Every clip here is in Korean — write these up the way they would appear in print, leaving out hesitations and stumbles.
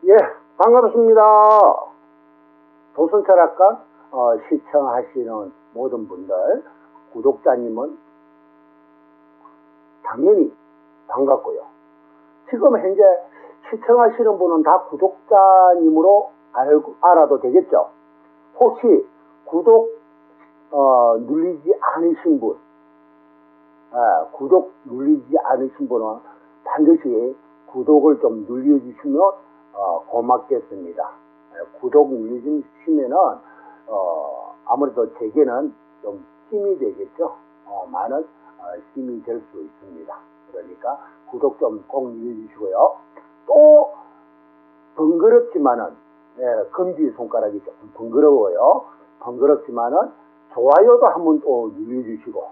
예, 반갑습니다. 도순철학관 시청하시는 모든 분들, 구독자님은 당연히 반갑고요. 지금 현재 시청하시는 분은 다 구독자님으로 알아도 되겠죠? 혹시 구독 누르지 않으신 분, 구독 누르지 않으신 분은 반드시 구독을 좀 눌러주시면 고맙겠습니다. 구독 눌러주시면은 아무래도 제게는 좀 힘이 되겠죠. 많은 힘이 될 수 있습니다. 그러니까 구독 좀 꼭 눌러주시고요. 또 번거롭지만은 검지 손가락이 조금 번거로워요. 번거롭지만은 좋아요도 한번 또 눌러주시고,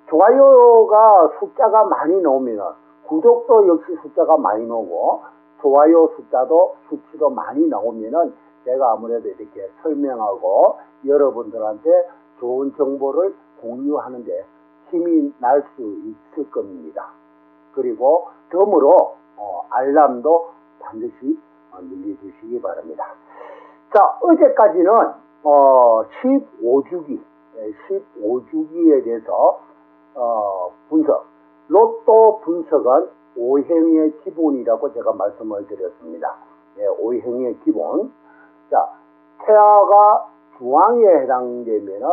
좋아요가 숫자가 많이 나오면은 구독도 역시 숫자가 많이 나오고 좋아요 숫자도 수치도 많이 나오면은 제가 아무래도 이렇게 설명하고 여러분들한테 좋은 정보를 공유하는데 힘이 날 수 있을 겁니다. 그리고 덤으로 알람도 반드시 눌러주시기 바랍니다. 자, 어제까지는 15주기에 대해서 분석, 로또 분석은 오행의 기본이라고 제가 말씀을 드렸습니다. 오행의 기본. 자, 태아가 주황에 해당되면은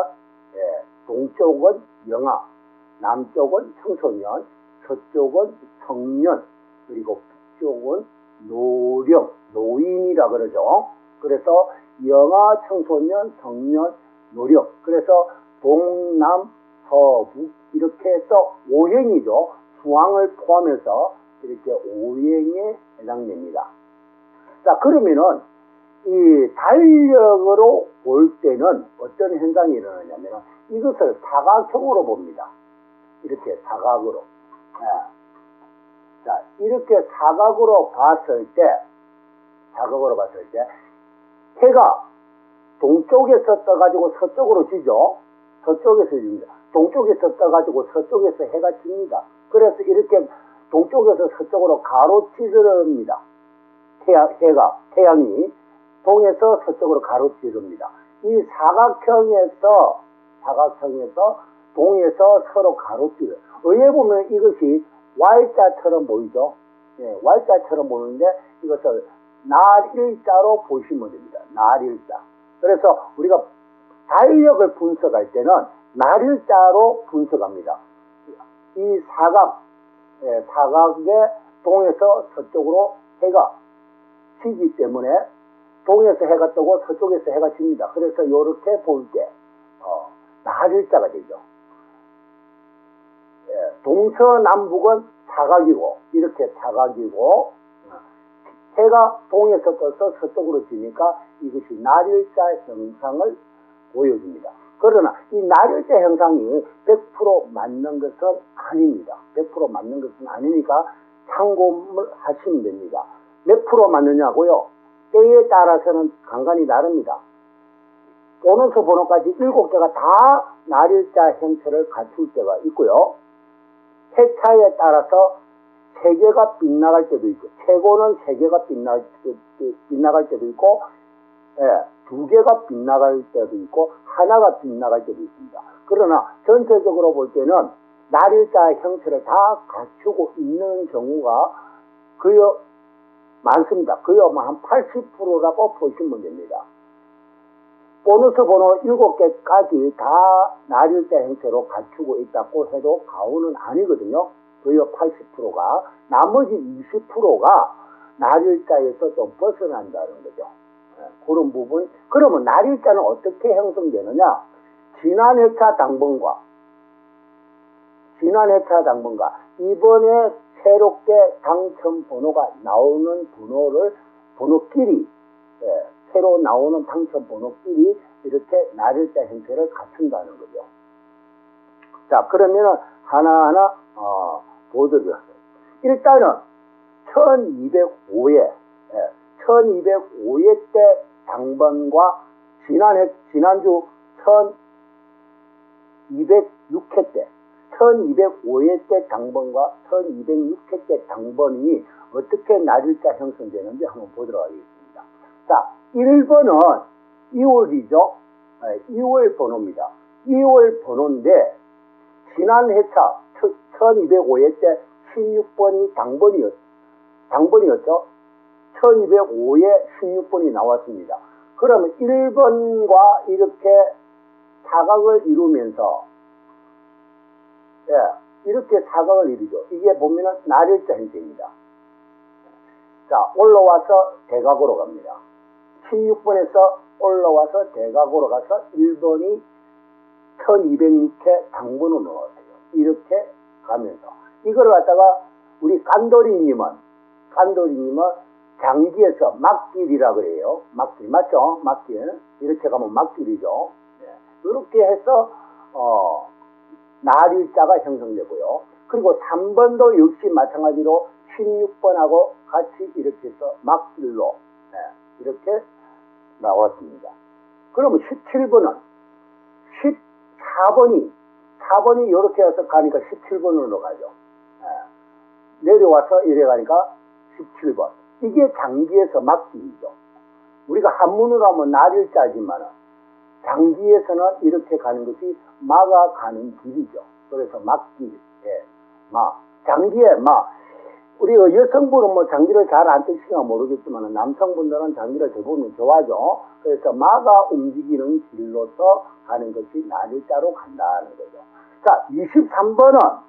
동쪽은 영아, 남쪽은 청소년, 서쪽은 청년, 그리고 북쪽은 노령, 노인이라 그러죠. 그래서 영아, 청소년, 청년, 노령. 그래서 동남, 서북 이렇게 해서 오행이죠. 수항을 포함해서 이렇게 오행에 해당됩니다. 자, 그러면은 이 달력으로 볼 때는 어떤 현상이 일어나냐면 이것을 사각형으로 봅니다. 이렇게 사각으로. 자, 이렇게 사각으로 봤을 때 해가 동쪽에서 떠가지고 서쪽으로 지죠. 서쪽에서 집니다. 동쪽에서 떠가지고 서쪽에서 해가 집니다. 그래서 이렇게 동쪽에서 서쪽으로 가로지릅니다. 태양이 동에서 서쪽으로 가로지릅니다. 이 사각형에서 동에서 서로 가로지르. 의에 보면 이것이 Y자처럼 보이죠. Y자처럼 보이는데 이것을 날일자로 보시면 됩니다. 날일자. 그래서 우리가 달력을 분석할 때는 날일자로 분석합니다. 이 사각의 동에서 서쪽으로 해가 지기 때문에 동에서 해가 뜨고 서쪽에서 해가 집니다. 그래서 이렇게 볼 때 날일자가 되죠. 동서남북은 사각이고, 이렇게 사각이고, 해가 동에서 떠서 서쪽으로 지니까 이것이 날일자 형상을 보여줍니다. 그러나 이 날일자 형상이 100% 맞는 것은 아닙니다. 100% 맞는 것은 아니니까 참고를 하시면 됩니다. 몇 프로 맞느냐고요? 때에 따라서는 간간히 다릅니다. 번호서 번호까지 7개가 다 날일자 형태를 갖출 때가 있고요. 해차에 따라서 3개가 빗나갈 때도 있고, 최고는 3개가 빗나갈 때도 있고, 2개가 빗나갈 때도 있고, 하나가 빗나갈 때도 있습니다. 그러나 전체적으로 볼 때는 날일자 형태를 다 갖추고 있는 경우가 거의 많습니다. 거의 한 80%라고 보시면 됩니다. 보너스 번호 7개까지 다 날일자 형태로 갖추고 있다고 해도 과언은 아니거든요. 거의 80%가. 나머지 20%가 날일자에서 좀 벗어난다는 거죠. 그런 부분. 그러면 날일자는 어떻게 형성되느냐? 지난해차 당번과 이번에 새롭게 당첨 번호가 나오는 번호끼리, 새로 나오는 당첨 번호끼리 이렇게 날일자 형태를 갖춘다는 거죠. 자, 그러면 하나하나 보도록 하겠습니다. 일단은 1205회 때 당번과 지난주 1206회 때 1205회 때 당번과 1206회 때 당번이 어떻게 날일자 형성되는지 한번 보도록 하겠습니다. 자, 1번은 2월이죠. 2월 번호입니다. 2월 번호인데 지난 회차 1205회 때 16번이 당번이었죠. 1205에 16번이 나왔습니다. 그러면 1번과 이렇게 사각을 이루면서 이렇게 사각을 이루죠. 이게 보면은 날일자 형태입니다. 자, 올라와서 대각으로 갑니다. 16번에서 올라와서 대각으로 가서 1번이 1206회 당번으로 넣었어요. 이렇게 가면서 이걸 갖다가 우리 깐돌이님은 장기에서 막길이라 그래요. 막길 맞죠? 막길 이렇게 가면 막길이죠. 이렇게 해서 날일자가 형성되고요. 그리고 3번도 역시 마찬가지로 16번하고 같이 이렇게 해서 막길로 이렇게 나왔습니다. 그러면 17번은 4번이 이렇게 해서 가니까 17번으로 가죠. 내려와서 이래 가니까 17번. 이게 장기에서 막길이죠. 우리가 한문으로 하면 날일자지만 장기에서는 이렇게 가는 것이 마가 가는 길이죠. 그래서 막길. 장기에 우리가 여성분은 뭐 장기를 잘 안 뜨시나 모르겠지만 남성분들은 장기를 대부분 좋아하죠. 그래서 마가 움직이는 길로서 가는 것이 날일자로 간다는 거죠. 자, 23번은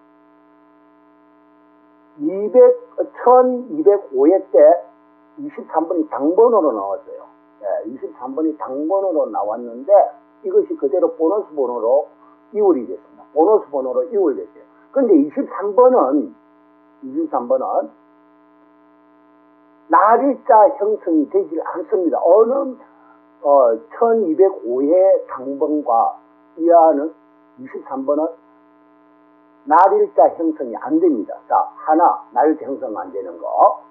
1205회 때 23번이 당번으로 나왔어요. 23번이 당번으로 나왔는데 이것이 그대로 보너스 번호로 이월이 됐습니다. 보너스 번호로 이월 됐어요. 그런데 23번은 날일자 형성이 되지 않습니다. 어느 1205회 당번과 이하는 23번은 날일자 형성이 안 됩니다. 자, 하나 날일자 형성 안 되는 거.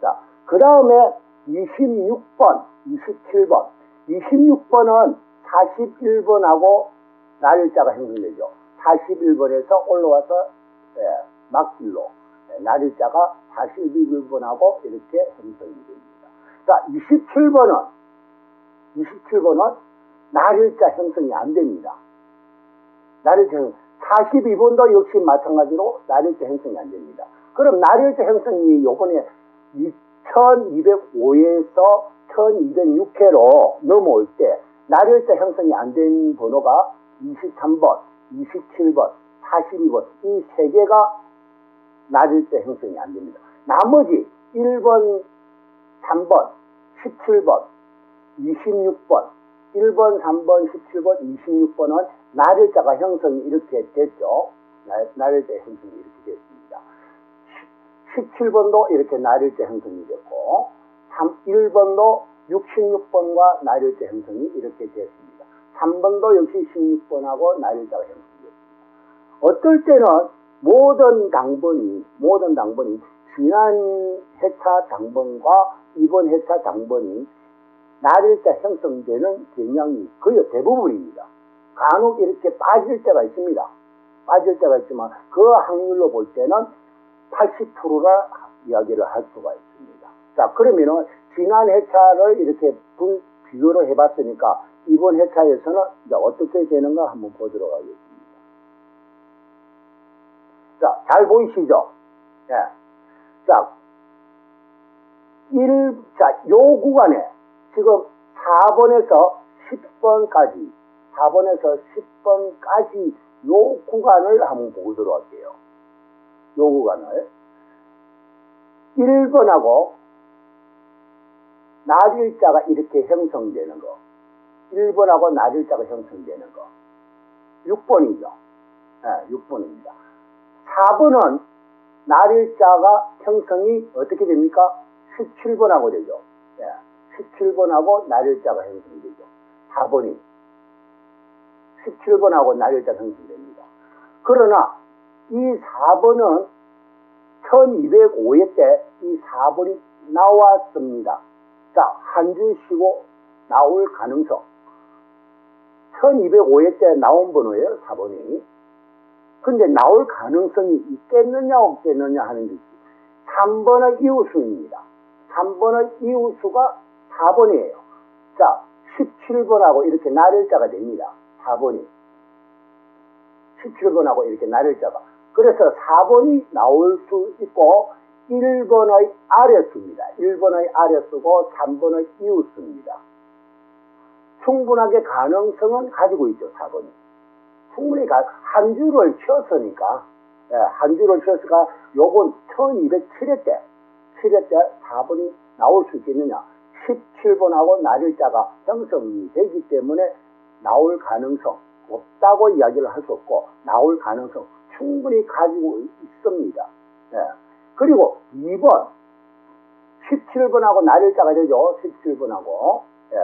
자, 그 다음에 26번, 27번. 26번은 41번하고 날일자가 형성되죠. 41번에서 올라와서 막길로 날일자가 41번하고 이렇게 형성이 됩니다. 자, 27번은 날일자 형성이 안 됩니다. 날일자 형성. 42번도 역시 마찬가지로 날일자 형성이 안 됩니다. 그럼 날일자 형성이 요번에 1205회에서 1206회로 넘어올 때 날일자 형성이 안 된 번호가 23번, 27번, 42번 이 세 개가 날일자 형성이 안 됩니다. 나머지 1번, 3번, 17번, 26번 1번, 3번, 17번, 26번은 날일자가 형성이 이렇게 됐죠. 날일자 형성이 이렇게 됐습니다. 17번도 이렇게 날일자 형성이 됐고 1번도 66번과 날일자 형성이 이렇게 됐습니다. 3번도 역시 16번하고 날일자가 형성됐습니다. 어떨 때는 모든 당번이 지난 회차 당번과 이번 회차 당번이 날일자 형성되는 경향이 거의 대부분입니다. 간혹 이렇게 빠질 때가 있습니다. 빠질 때가 있지만 그 확률로 볼 때는 80%라 이야기를 할 수가 있습니다. 자, 그러면은 지난 회차를 이렇게 비교를 해봤으니까 이번 회차에서는 이제 어떻게 되는가 한번 보도록 하겠습니다. 자, 잘 보이시죠? 자, 요 구간에 지금 4번에서 10번까지 요 구간을 한번 보도록 할게요. 요 구간을 1번하고 날일자가 이렇게 형성되는 거 1번하고 날일자가 형성되는 거 6번이죠. 6번입니다. 4번은 날일자가 형성이 어떻게 됩니까? 17번하고 되죠. 17번하고 날일자가 형성되죠. 4번이 17번하고 날일자가 형성됩니다. 그러나 이 4번은 1205회 때 이 4번이 나왔습니다. 자, 한 줄 쉬고 나올 가능성. 1205회 때 나온 번호예요, 4번이. 근데 나올 가능성이 있겠느냐 없겠느냐 하는 것이 3번의 이웃수입니다. 3번의 이웃수가 4번이에요. 자, 17번하고 이렇게 나열자가 됩니다. 4번이. 17번하고 이렇게 나열자가. 그래서 4번이 나올 수 있고 1번의 아래수입니다. 1번의 아래수고 3번의 이웃수입니다. 충분하게 가능성은 가지고 있죠. 4번이. 충분히 한 줄을 치었으니까 한 줄을 치었으니까 요건 1207회 때 7회 때 4번이 나올 수 있겠느냐. 17번하고 나열자가 형성이 되기 때문에 나올 가능성 없다고 이야기를 할 수 없고 나올 가능성 충분히 가지고 있습니다. 그리고 2번 17번하고 나열자가 되죠. 17번하고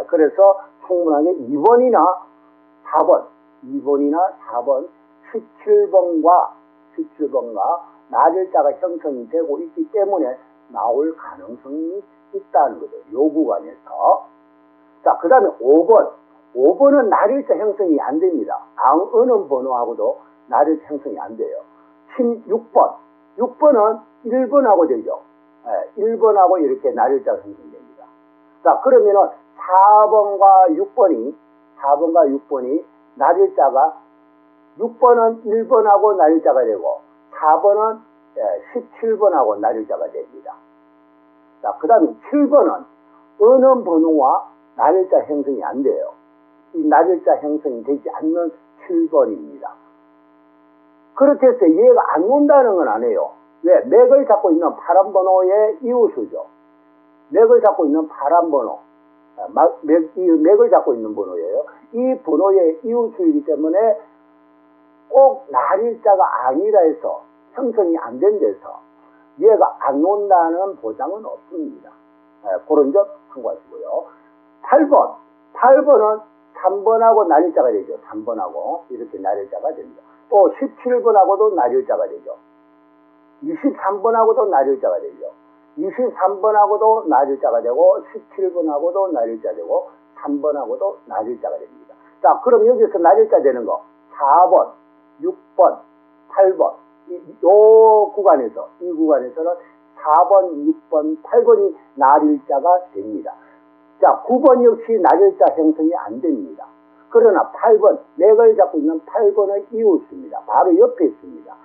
그래서 충분하게 2번이나 4번 2번이나 4번 17번과 나열자가 형성이 되고 있기 때문에 나올 가능성이 있다는 거죠. 요 구간에서. 자, 그 다음에 5번. 5번은 나열자 형성이 안 됩니다. 어느 번호하고도 나열자 형성이 안 돼요. 16번. 6번은 1번하고 되죠. 1번하고 이렇게 나열자가 형성됩니다. 자, 그러면은 4번과 6번이 나열자가 6번은 1번하고 나열자가 되고 4번은 17번하고 나열자가 됩니다. 자, 그 다음에 7번은 어느 번호와 나열자 형성이 안 돼요. 이 나열자 형성이 되지 않는 7번입니다. 그렇게 해서 얘가 안 온다는 건 아니에요. 왜? 맥을 잡고 있는 파란 번호의 이웃수죠. 맥을 잡고 있는 파란 번호. 맥을 잡고 있는 번호예요. 이 번호의 이웃수이기 때문에 꼭 나열자가 아니라 해서 형성이 안 된 데서 얘가 안 온다는 보장은 없습니다. 그런 점 참고하시고요. 8번은 3번하고 나열자가 되죠. 3번하고 이렇게 나열자가 됩니다. 또 17번하고도 나열자가 되죠. 23번하고도 나열자가 되죠. 23번하고도 나열자가 되고 17번하고도 나열자 되고 3번하고도 나열자가 됩니다. 자, 그럼 여기서 나열자 되는 거 4번, 6번, 8번 이 구간에서는 4번, 6번, 8번이 나열자가 됩니다. 자, 9번 역시 나열자 형성이 안 됩니다. 그러나 8번, 맥을 잡고 있는 8번의 이웃수입니다. 바로 옆에 있습니다.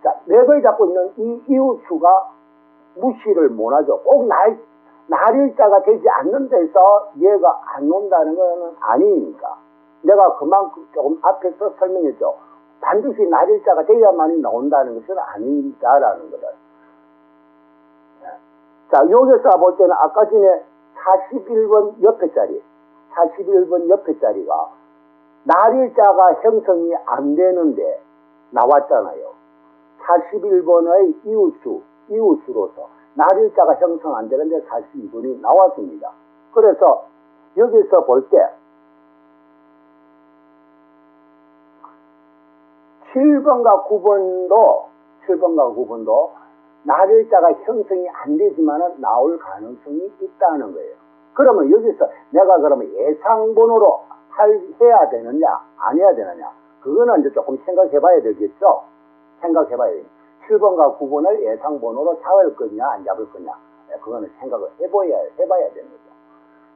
자, 맥을 잡고 있는 이 이웃수가 무시를 못하죠. 꼭 나열자가 되지 않는 데서 얘가 안 온다는 건 아니니까. 내가 그만큼 조금 앞에서 설명했죠. 반드시 나열자가 돼야만이 나온다는 것은 아니다라는 거를. 자, 여기서 볼 때는 아까 전에 41번 옆에 자리가 나열자가 형성이 안 되는데 나왔잖아요. 41번의 이웃수로서 나열자가 형성 안 되는데 42번이 나왔습니다. 그래서 여기서 볼 때 7번과 9번도 나열자가 형성이 안 되지만 나올 가능성이 있다는 거예요. 그러면 여기서 내가 그러면 예상번호로 해야 되느냐 안 해야 되느냐 그거는 이제 조금 생각해 봐야 되겠죠. 생각해 봐야 돼요. 7번과 9번을 예상번호로 잡을 거냐 안 잡을 거냐 그거는 생각을 해봐야 되는 거죠.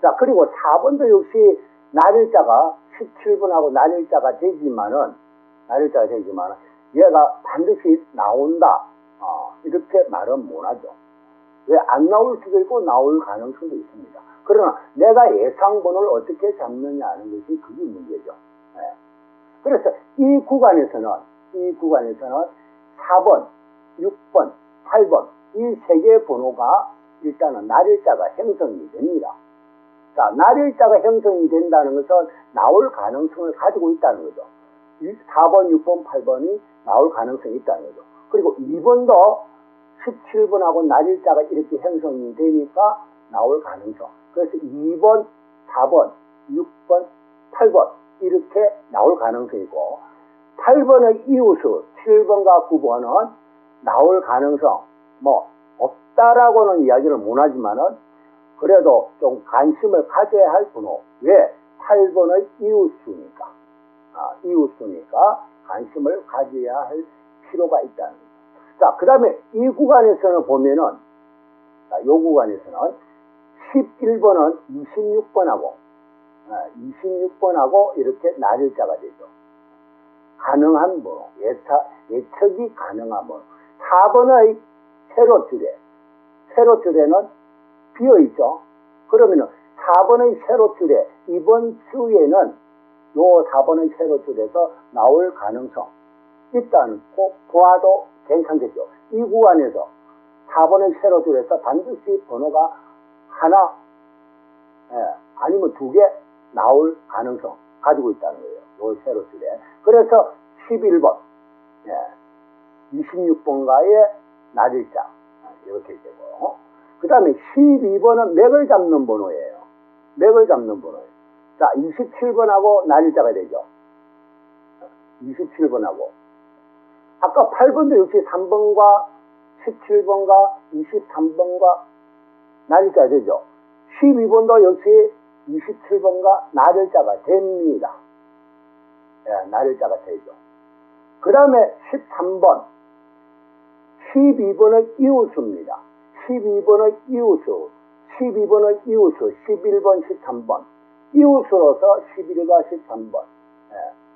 자, 그리고 4번도 역시 나열자가 17번하고 나열자가 되지만은 얘가 반드시 나온다 이렇게 말은 못하죠. 왜? 안 나올 수도 있고 나올 가능성도 있습니다. 그러나 내가 예상번호를 어떻게 잡느냐 하는 것이 그게 문제죠. 그래서 이 구간에서는 4번, 6번, 8번 이 세 개의 번호가 일단은 나열자가 형성이 됩니다. 자, 나열자가 형성이 된다는 것은 나올 가능성을 가지고 있다는 거죠. 4번, 6번, 8번이 나올 가능성이 있다는 거죠. 그리고 2번도 17번하고 나열자가 이렇게 형성이 되니까 나올 가능성. 그래서 2번, 4번, 6번, 8번 이렇게 나올 가능성이고 8번의 이웃수 7번과 9번은 나올 가능성 없다라고는 이야기를 못하지만은 그래도 좀 관심을 가져야 할 번호. 왜? 8번의 이웃수니까 관심을 가져야 할 필요가 있다는 거죠. 자, 그 다음에 이 구간에서는 보면은, 자, 이 구간에서는 11번은 26번하고 이렇게 나열자가 되죠. 가능한 번호, 예측이 가능한 번호. 4번의 세로줄에는 비어있죠. 그러면은 4번의 세로줄에 이번 주에는 요 4번의 세로줄에서 나올 가능성 있다는 거 보아도 괜찮겠죠. 이 구간에서 4번의 세로줄에서 반드시 번호가 하나, 아니면 2개 나올 가능성 가지고 있다는 거예요. 요 세로줄에. 그래서 11번, 26번가의 나일자 이렇게 되고, 그 다음에 12번은 맥을 잡는 번호예요. 맥을 잡는 번호예요. 자, 27번하고 나일자가 되죠. 27번하고. 아까 8번도 역시 3번과 17번과 23번과 나일자 되죠. 12번도 역시 27번과 나일자가 됩니다. 나일자가 되죠. 그 다음에 13번. 12번의 이웃수입니다. 12번의 이웃수, 11번, 13번. 이웃으로서 11과 13번.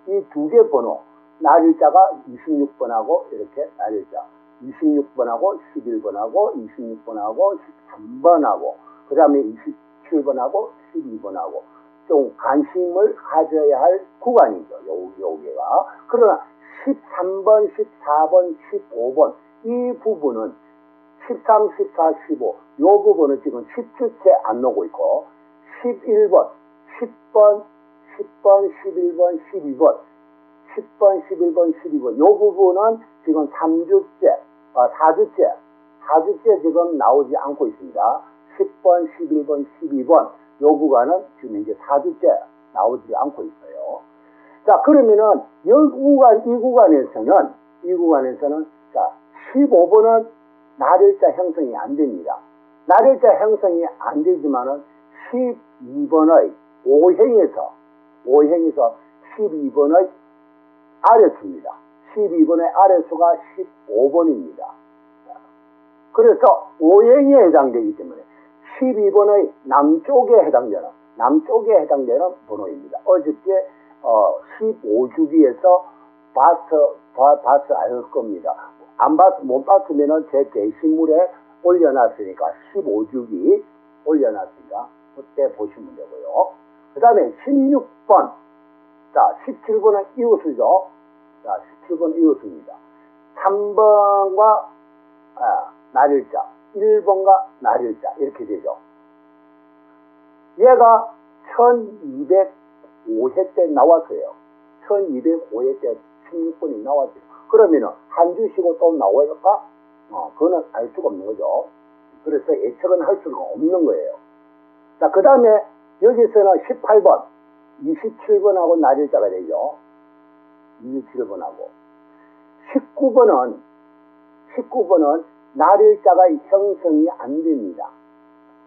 이 두 개 번호, 나일자가 26번하고 이렇게 나일자. 26번하고 11번하고 26번하고 13번하고 그 다음에 27번하고 12번하고 좀 관심을 가져야 할 구간이죠. 여기가. 그러나 13번, 14번, 15번 이 부분은 13, 14, 15 이 부분은 지금 10주째 안 나오고 있고 11번, 10번, 11번, 12번 10번, 11번, 12번 이 부분은 지금 3주째, 4주째 지금 나오지 않고 있습니다. 10번, 11번, 12번 이 구간은 지금 이제 4주째 나오지 않고 있어요. 자, 그러면은 이 구간에서는 자, 15번은 나일자 형성이 안 됩니다. 나일자 형성이 안 되지만은 12번의 오행에서 12번의 아래수입니다. 12번의 아래수가 15번입니다. 그래서 오행에 해당되기 때문에 12번의 남쪽에 해당되는 번호입니다. 어저께 15주기에서 봐서 알 겁니다. 못 봤으면은 제 게시물에 올려놨으니까 15주기 올려놨으니까 그때 보시면 되고요. 그 다음에 16번. 자, 17번은 이웃수죠. 자, 17번 이웃수입니다. 3번과 나일자, 1번과 나일자 이렇게 되죠. 얘가 1205회 때 나왔어요. 1205회 때 16번이 나왔어요. 그러면은 한 주 쉬고 또 나올까? 그거는 알 수가 없는 거죠. 그래서 예측은 할 수가 없는 거예요. 자, 그 다음에 여기서는 18번, 27번하고 나일자가 되죠. 27번하고. 19번은 나일자가 형성이 안 됩니다.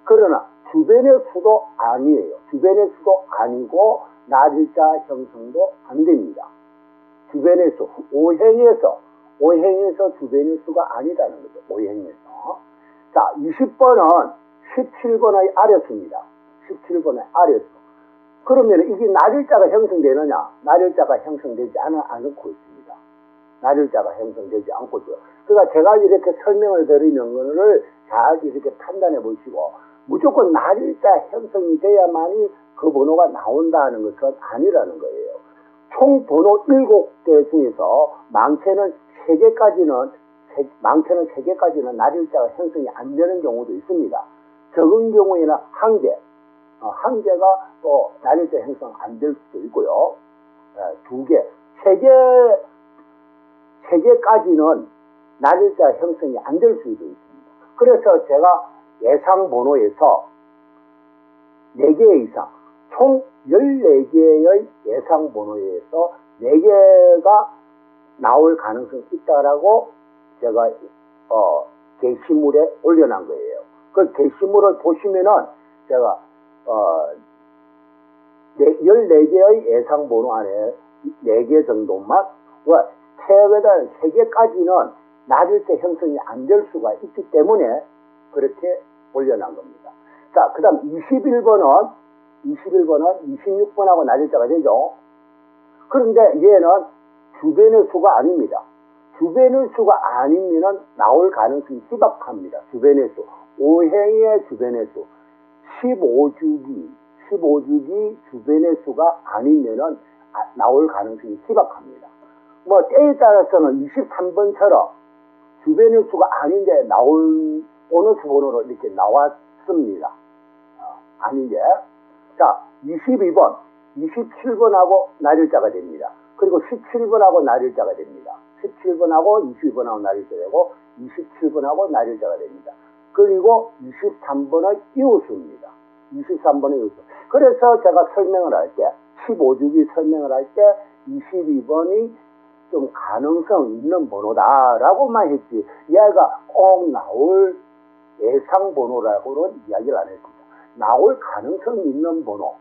그러나 주변의 수도 아니에요. 주변의 수도 아니고 나일자 형성도 안 됩니다. 주변의 수, 오행에서 주변의 수가 아니라는 거죠. 오행에서. 자, 20번은 17번의 아래수입니다. 17번의 아래수. 그러면 이게 나일자가 형성되느냐? 나일자가 형성되지 않고 있습니다. 나일자가 형성되지 않고 있고요. 그러니까 제가 이렇게 설명을 드리는 거를 잘 이렇게 판단해 보시고 무조건 나일자 형성이 돼야만이 그 번호가 나온다는 것은 아니라는 거예요. 총 번호 7개 중에서 많게는 3개까지는 나일자가 형성이 안 되는 경우도 있습니다. 적은 경우에는 한 개가 또 나일자 형성 안 될 수도 있고요. 2개, 3개까지는 나일자 형성이 안 될 수도 있습니다. 그래서 제가 예상 번호에서 4개 이상, 총 14개의 예상 번호에서 4개가 나올 가능성이 있다라고 제가 게시물에 올려놓은 거예요. 그 게시물을 보시면은 제가 14개의 예상 번호 안에 4개 정도만 최악에다 3개까지는 날일자 형성이 안 될 수가 있기 때문에 그렇게 올려놓은 겁니다. 자, 그 다음 21번은 26번하고 날일자가 되죠. 그런데 얘는 주변의 수가 아닙니다. 주변의 수가 아니면은 나올 가능성이 희박합니다. 주변의 수. 5행의 주변의 수. 15주기 주변의 수가 아니면은 나올 가능성이 희박합니다. 뭐 때에 따라서는 23번처럼 주변의 수가 아닌데 나올 보너스 번호로 이렇게 나왔습니다. 아닌데. 자, 22번, 27번하고 날일자가 됩니다. 그리고 17번하고 날일자가 됩니다. 17번하고 22번하고 날일자가 되고 27번하고 날일자가 됩니다. 그리고 23번의 이웃수입니다. 23번의 이웃수. 그래서 제가 설명을 할 때, 15주기 설명을 할 때 22번이 좀 가능성 있는 번호다라고만 했지, 얘가 꼭 나올 예상 번호라고는 이야기를 안 했습니다. 나올 가능성 있는 번호.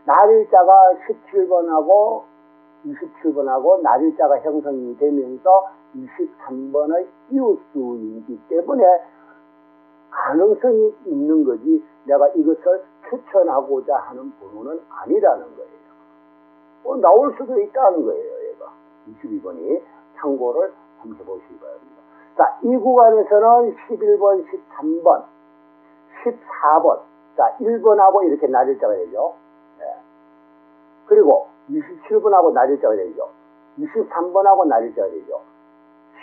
날일자가 17번하고 27번하고 날일자가 형성이 되면서 23번의 이웃수이기 때문에 가능성이 있는 거지, 내가 이것을 추천하고자 하는 번호는 아니라는 거예요. 나올 수도 있다는 거예요, 얘가. 22번이. 참고를 한번 해보시기 바랍니다. 자, 이 구간에서는 11번, 13번, 14번. 자, 1번하고 이렇게 날일자가 되죠. 네. 그리고 27번하고 날일자가 되죠. 23번하고 날일자가 되죠.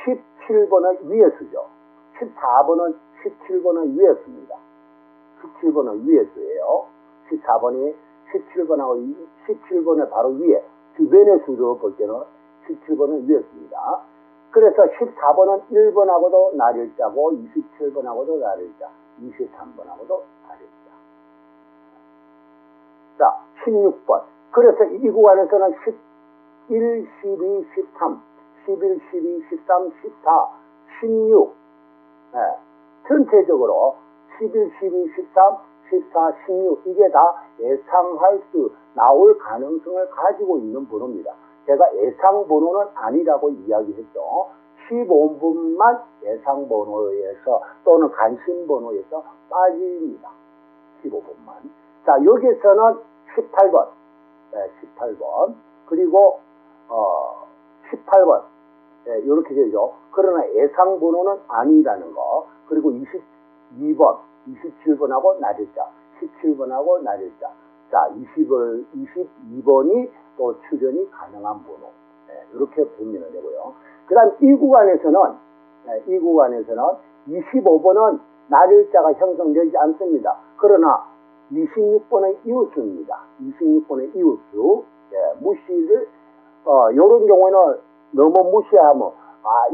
17번은 위에수죠. 14번은 17번은 위에수입니다. 17번은 위에수예요. 14번이 17번하고 17번의 바로 위에, 주변의 수로 볼 때는 17번은 위에수입니다. 그래서 14번은 1번하고도 날일자고 27번하고도 날일자, 23번하고도 날일자. 자, 16번. 그래서 이 구간에서는 11, 12, 13, 11, 12, 13, 14, 16. 네. 전체적으로 11, 12, 13, 14, 16 이게 다 예상할 수, 나올 가능성을 가지고 있는 번호입니다. 제가 예상 번호는 아니라고 이야기했죠. 15번만 예상 번호에서 또는 관심 번호에서 빠집니다. 15번만. 자, 여기서는 18번. 네, 18번. 그리고 18번. 네, 이렇게 되죠. 그러나 예상 번호는 아니라는 거. 그리고 22번, 27번하고 날일자, 17번하고 날일자. 자, 22번이 또 출연이 가능한 번호. 네, 이렇게 보면 되고요. 그 다음 이 구간에서는 25번은 날일자가 형성되지 않습니다. 그러나 26번의 이웃수입니다. 26번의 이웃수. 예, 무시를, 요런 경우에는 너무 무시하면,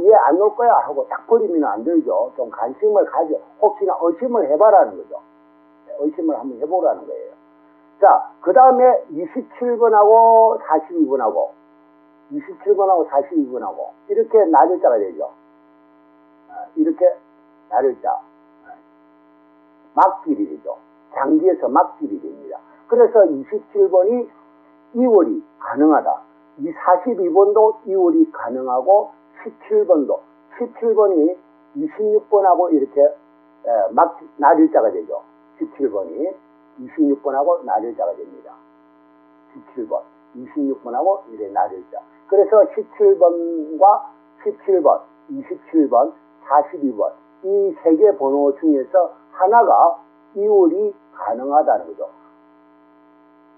얘 안 올 거야 하고 딱 버리면 안 되죠. 좀 관심을 가져. 혹시나 의심을 해봐라는 거죠. 의심을 한번 해보라는 거예요. 자, 그 다음에 27번하고 42번하고, 27번하고 42번하고, 이렇게 날일자가 되죠. 이렇게 날일자. 막길이 되죠. 장기에서 막길이 됩니다. 그래서 27번이 2월이 가능하다. 이 42번도 2월이 가능하고 17번이 26번하고 이렇게 날일자가 되죠. 17번이 26번하고 날일자가 됩니다. 17번, 26번하고 이래 날일자. 그래서 17번과 17번, 27번, 42번 이 세 개 번호 중에서 하나가 2월이 가능하다는 거죠.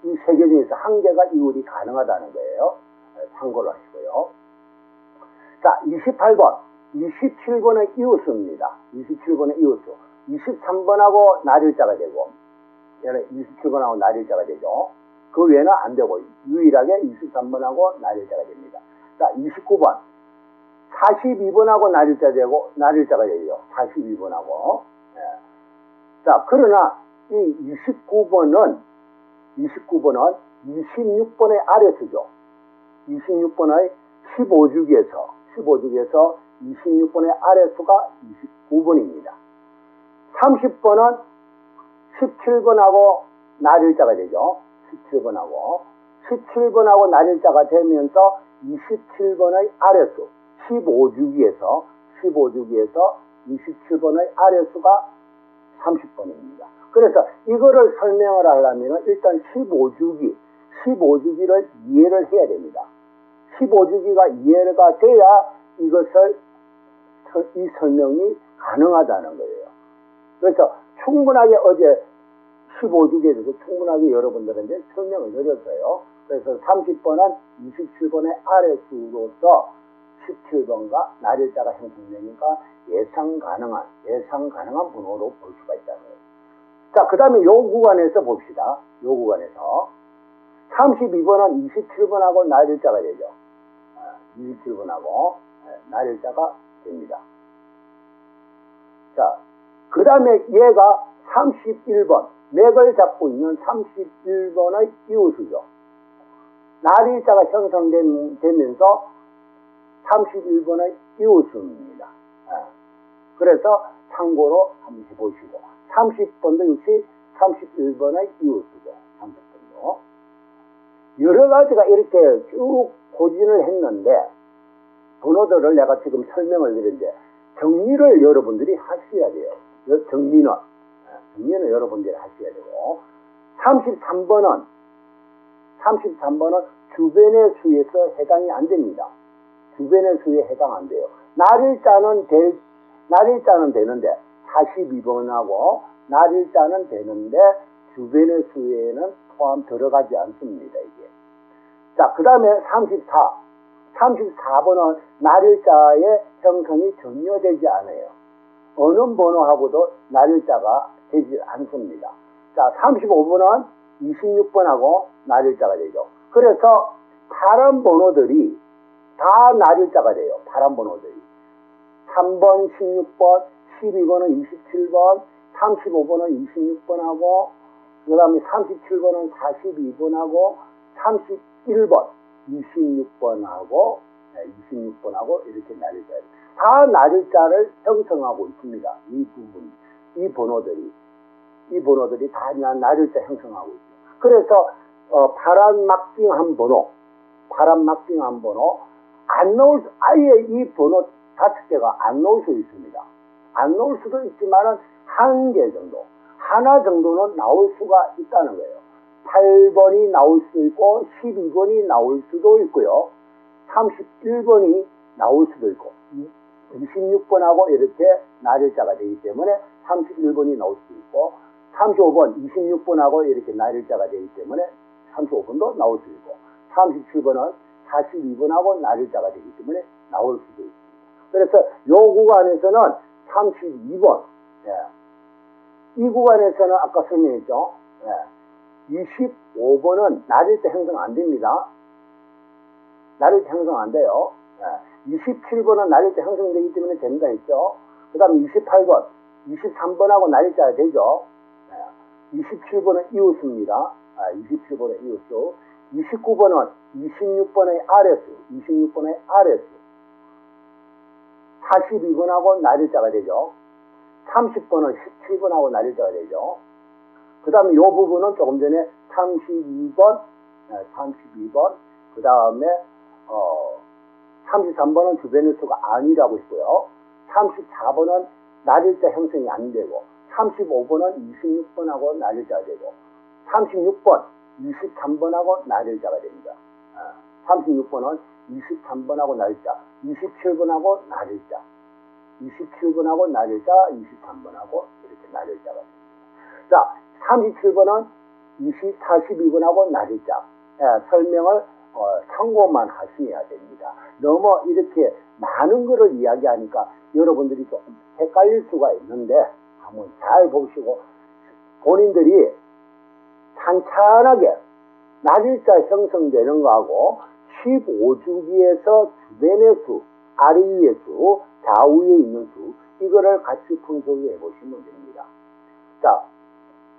이 세 개 중에서 한 개가 2월이 가능하다는 거예요. 참고를 하시고요. 자, 28번. 27번의 이웃수입니다. 27번의 이웃수. 23번하고 날일자가 되고, 얘는 27번하고 날일자가 되죠. 그 외에는 안 되고, 유일하게 23번하고 날일자가 됩니다. 자, 29번. 42번하고 날일자가 되죠. 42번하고. 예. 자, 그러나 이 29번은 26번의 아래수죠. 26번의 15주기에서 26번의 아래수가 29번입니다. 30번은 17번하고 날일자가 되죠. 17번하고 날일자가 되면서 27번의 아래수, 15주기에서 27번의 아래수가 30번입니다. 그래서 이거를 설명을 하려면 일단 15주기를 이해를 해야 됩니다. 15주기가 이해가 돼야 이 설명이 가능하다는 거예요. 그래서 충분하게 어제 15주기에 대해서 충분하게 여러분들한테 설명을 드렸어요. 그래서 30번은 27번의 아래수로서 17번과 날일자가 형성되니까 예상 가능한 번호로 볼 수가 있다는 거예요. 자, 그 다음에 요 구간에서 봅시다. 요 구간에서 32번은 27번하고 날일자가 되죠. 27번하고 날일자가 됩니다. 자, 그 다음에 얘가 31번, 맥을 잡고 있는 31번의 이웃수죠. 날일자가 형성되면서 31번의 이웃수입니다. 그래서 참고로 한번 해보시고, 30번도 역시 31번의 이웃수죠. 30번도. 여러 가지가 이렇게 쭉 고진을 했는데, 번호들을 내가 지금 설명을 드렸는데, 정리를 여러분들이 하셔야 돼요. 정리는 여러분들이 하셔야 되고, 33번은 주변의 수에서 해당이 안 됩니다. 주변의 수에 해당 안 돼요. 날일자는 되는데, 42번하고 날일자는 되는데, 주변의 수에는 포함 들어가지 않습니다, 이게. 자, 그 다음에 34번은 날일자의 형성이 전혀 되지 않아요. 어느 번호하고도 날일자가 되지 않습니다. 자, 35번은 26번하고 날일자가 되죠. 그래서 파란 번호들이 다 날일자가 돼요. 파란 번호들이. 3번, 16번, 12번은 27번, 35번은 26번하고, 그 다음에 37번은 42번하고, 31번, 26번하고 이렇게 날일자예요. 다 날일자를 형성하고 있습니다. 이 번호들이 다 날일자 형성하고 있죠. 그래서 파란 막빙한 번호, 아예 이 번호 5개가 안 나올 수 있습니다. 안 나올 수도 있지만은 한 개 정도, 하나 정도는 나올 수가 있다는 거예요. 8번이 나올 수 있고, 12번이 나올 수도 있고요. 31번이 나올 수도 있고, 26번하고 이렇게 날일자가 되기 때문에 31번이 나올 수도 있고, 35번, 26번하고 이렇게 날일자가 되기 때문에 35번도 나올 수 있고, 37번은 42번하고 날일자가 되기 때문에 나올 수도 있습니다. 그래서 요 구간에서는 32번, 이 구간에서는 아까 설명했죠. 25번은 날일자 형성 안 됩니다. 날일자 형성 안 돼요. 27번은 날일자 형성되기 때문에 된다 했죠. 그 다음에 28번, 23번하고 날일자가 되죠. 27번은 이웃수입니다. 27번의 이웃수. 29번은 26번의 아래수. 42번하고 날일자가 되죠. 30번은 17번하고 날일자가 되죠. 그 다음에 이 부분은 조금 전에 32번, 그 다음에 33번은 주변의 수가 아니라고 했고요. 34번은 날일자 형성이 안 되고, 35번은 26번하고 날일자가 되고, 36번, 23번하고 날일자가 됩니다. 36번은 23번하고 날일자, 27번하고 날일자, 23번하고 이렇게 날일자가 됩니다. 자, 37번은 42번하고 날일자. 설명을 참고만 하셔야 됩니다. 너무 이렇게 많은 거를 이야기하니까 여러분들이 조금 헷갈릴 수가 있는데, 한번 잘 보시고 본인들이 찬찬하게 날일자 형성되는 거하고 15주기에서 주변의 수, 아래 위의 수, 좌우에 있는 수, 이거를 같이 분석해 보시면 됩니다. 자,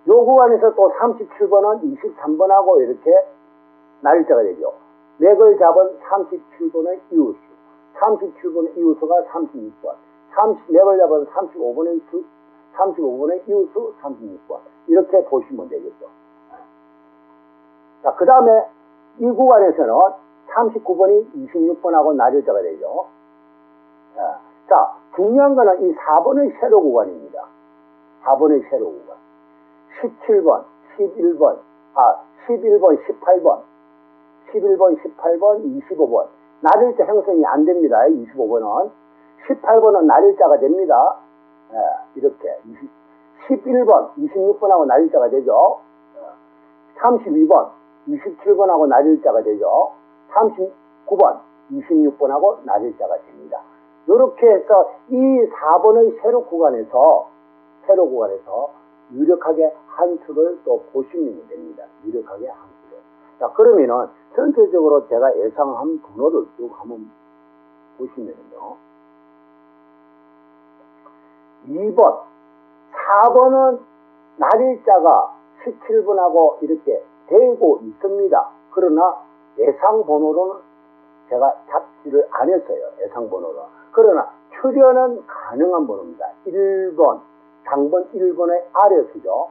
요 구간에서 또 37번은 23번하고 이렇게 날일자가 되죠. 맥을 잡은 37번의 이웃수, 37번의 이웃수가 36번, 맥을 잡은 35번의 이웃수 36번, 이렇게 보시면 되겠죠. 자, 그 다음에 이 구간에서는 39번이 26번하고 날일자가 되죠. 자, 중요한 거는 이 4번의 세로 구간입니다. 4번의 세로 구간. 17번, 11번, 11번, 18번, 11번, 18번, 25번. 날일자 형성이 안 됩니다. 25번은. 18번은 날일자가 됩니다. 이렇게. 11번, 26번하고 날일자가 되죠. 32번, 27번하고 날일자가 되죠. 39번, 26번하고 날일자가 됩니다. 이렇게 해서 이 4번의 세로 구간에서 유력하게 한 수를 또 보시면 됩니다. 유력하게 한 수를. 자, 그러면은 전체적으로 제가 예상한 번호를 쭉 한번 보시면요. 2번, 4번은 날일자가 17번하고 이렇게 되고 있습니다. 그러나 예상 번호로는 제가 잡지를 안 했어요. 예상 번호로. 그러나 출현은 가능한 번호입니다. 1번, 당번 1번의 아래수죠.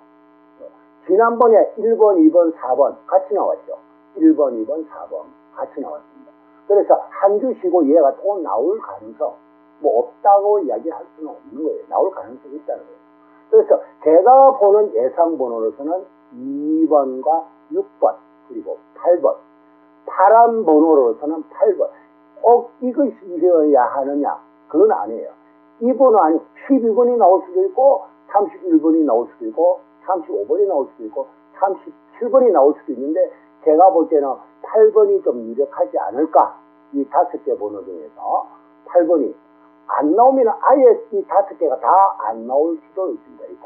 지난번에 1번, 2번, 4번 같이 나왔죠. 1번, 2번, 4번 같이 나왔습니다. 그래서 한 주 쉬고 얘가 또 나올 가능성, 뭐 없다고 이야기할 수는 없는 거예요. 나올 가능성이 있다는 거예요. 그래서 제가 보는 예상 번호로서는 2번과 6번, 그리고 8번. 파란 번호로서는 8번. 꼭 이것이어야 하느냐? 그건 아니에요. 이 번호 아니 12번이 나올 수도 있고 31번이 나올 수도 있고 35번이 나올 수도 있고 37번이 나올 수도 있는데 제가 볼 때는 8번이 좀 유력하지 않을까? 이 5개 번호 중에서 8번이 안 나오면 아예 이 5개가 다 안 나올 수도 있습니다. 이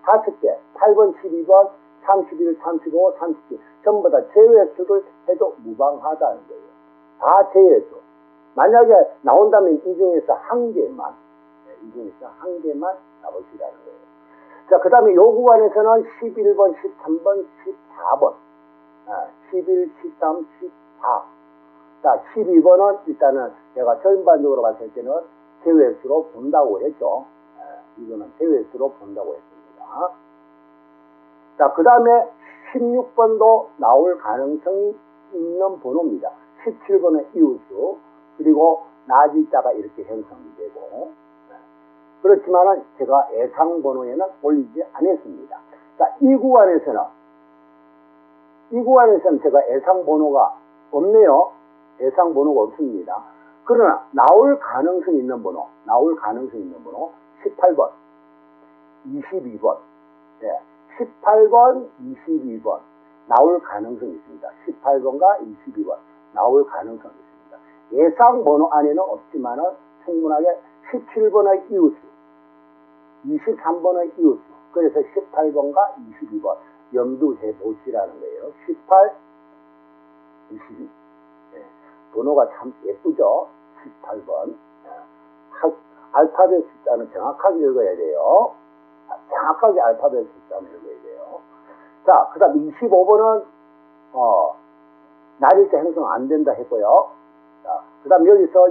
5개, 8번, 12번, 31, 35, 37 전부 다 제외수를 해도 무방하다는 거예요. 다 제외수. 만약에 나온다면 이 중에서 한 개만 나오시라는 거예요. 자, 그 다음에 요 구간에서는 11번, 13번, 14번, 11, 13, 14. 자, 12번은 일단은 제가 전반적으로 봤을 때는 제외수로 본다고 했죠. 이거는 제외수로 본다고 했습니다. 자, 그 다음에 16번도 나올 가능성이 있는 번호입니다. 17번은 이웃수, 그리고 나지자가 이렇게 형성이 되고, 그렇지만은 제가 예상 번호에는 올리지 않았습니다. 자, 이 구간에서는 제가 예상 번호가 없네요. 예상 번호가 없습니다. 그러나 나올 가능성이 있는 번호, 18번, 22번, 18번, 22번 나올 가능성이 있습니다. 18번과 22번 나올 가능성이 있습니다. 예상 번호 안에는 없지만은 충분하게 17번의 이웃수, 23번의 이웃수, 그래서 18번과 22번 염두해 보시라는 거예요. 18, 22. 번호가 참 예쁘죠? 18번. 알파벳 숫자는 정확하게 읽어야 돼요. 정확하게 알파벳 숫자는 읽어야 돼요. 자, 그 다음 25번은, 날일자 형성 안 된다 했고요. 자, 그 다음 여기서